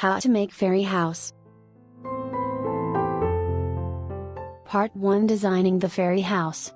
How to make fairy house. Part 1, Designing the fairy house.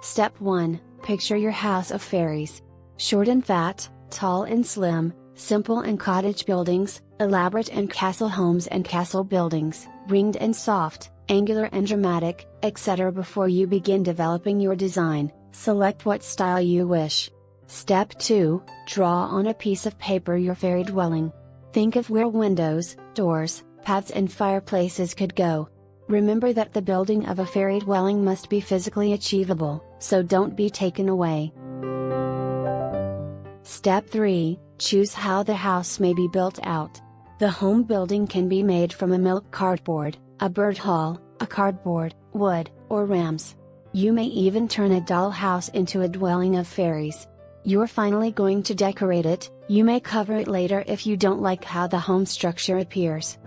Step 1, picture your house of fairies. Short and fat, tall and slim, simple and cottage buildings, elaborate and castle homes and castle buildings, ringed and soft, angular and dramatic, etc. Before you begin developing your design, select what style you wish. Step 2, draw on a piece of paper your fairy dwelling. Think of where windows, doors, paths and fireplaces could go. Remember that the building of a fairy dwelling must be physically achievable, so don't be taken away. Step 3, choose how the house may be built out. The home building can be made from a milk cardboard, a bird hall, a cardboard, wood, or rams. You may even turn a doll house into a dwelling of fairies. You're finally going to decorate it, you may cover it later if you don't like how the home structure appears.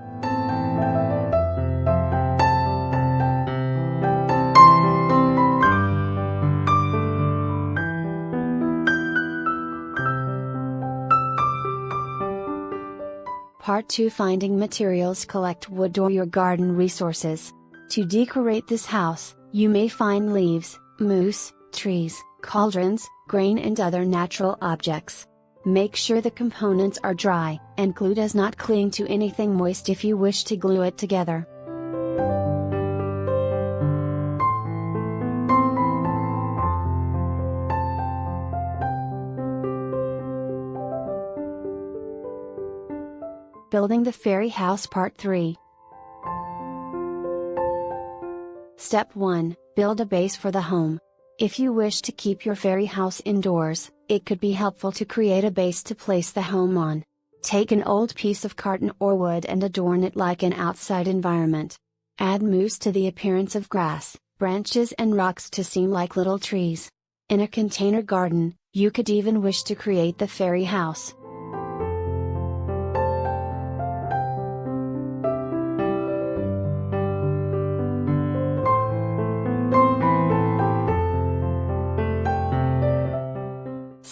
Part 2, Finding materials. Collect wood or your garden resources. To decorate this house, you may find leaves, moss, trees, cauldrons, grain and other natural objects. Make sure the components are dry, and glue does not cling to anything moist if you wish to glue it together. Building the fairy house. Part 3. Step 1, build a base for the home. If you wish to keep your fairy house indoors, it could be helpful to create a base to place the home on. Take an old piece of carton or wood and adorn it like an outside environment. Add moss to the appearance of grass, branches and rocks to seem like little trees. In a container garden, you could even wish to create the fairy house.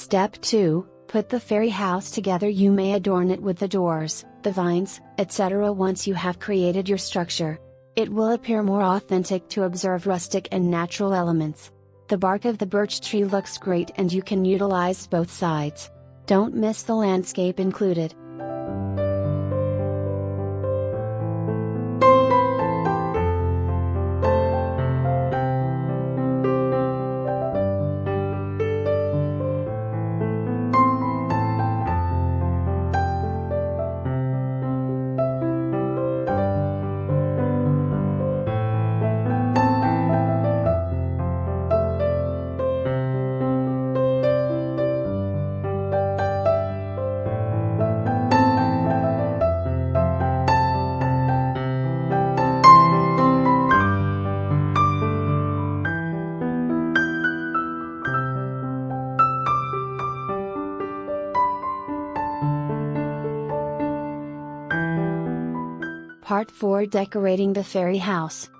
Step 2, put the fairy house together. You may adorn it with the doors, the vines, etc. once you have created your structure. It will appear more authentic to observe rustic and natural elements. The bark of the birch tree looks great and you can utilize both sides. Don't miss the landscape included. Part 4, Decorating the fairy house.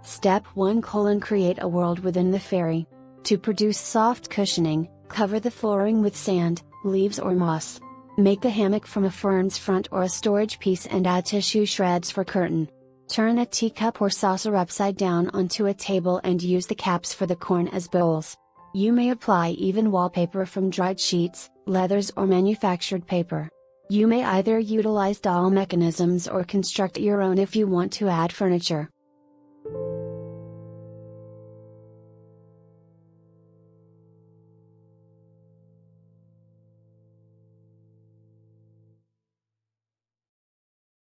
Step 1, Create a world within the fairy. To produce soft cushioning, cover the flooring with sand, leaves or moss. Make a hammock from a fern's front or a storage piece and add tissue shreds for curtain. Turn a teacup or saucer upside down onto a table and use the caps for the corn as bowls. You may apply even wallpaper from dried sheets, leathers or manufactured paper. You may either utilize doll mechanisms or construct your own if you want to add furniture.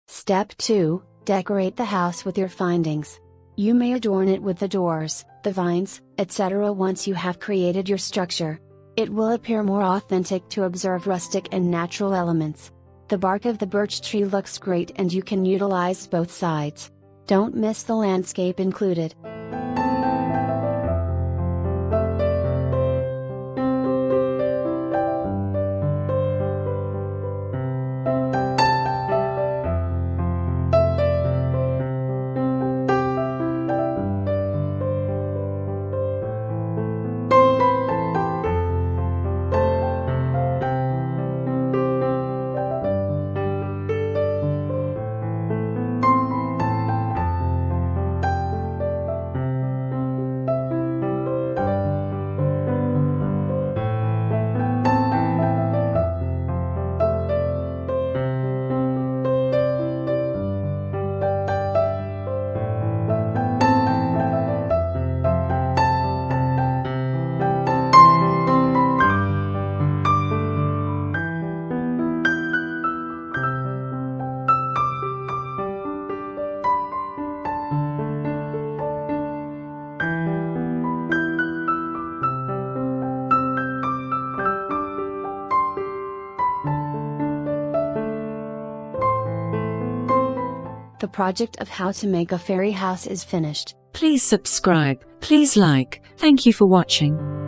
Step 2, Decorate the house with your findings. You may adorn it with the doors, the vines, etc. once you have created your structure. It will appear more authentic to observe rustic and natural elements. The bark of the birch tree looks great and you can utilize both sides. Don't miss the landscape included. the project of how to make a fairy house is finished. Please subscribe, please like. Thank you for watching.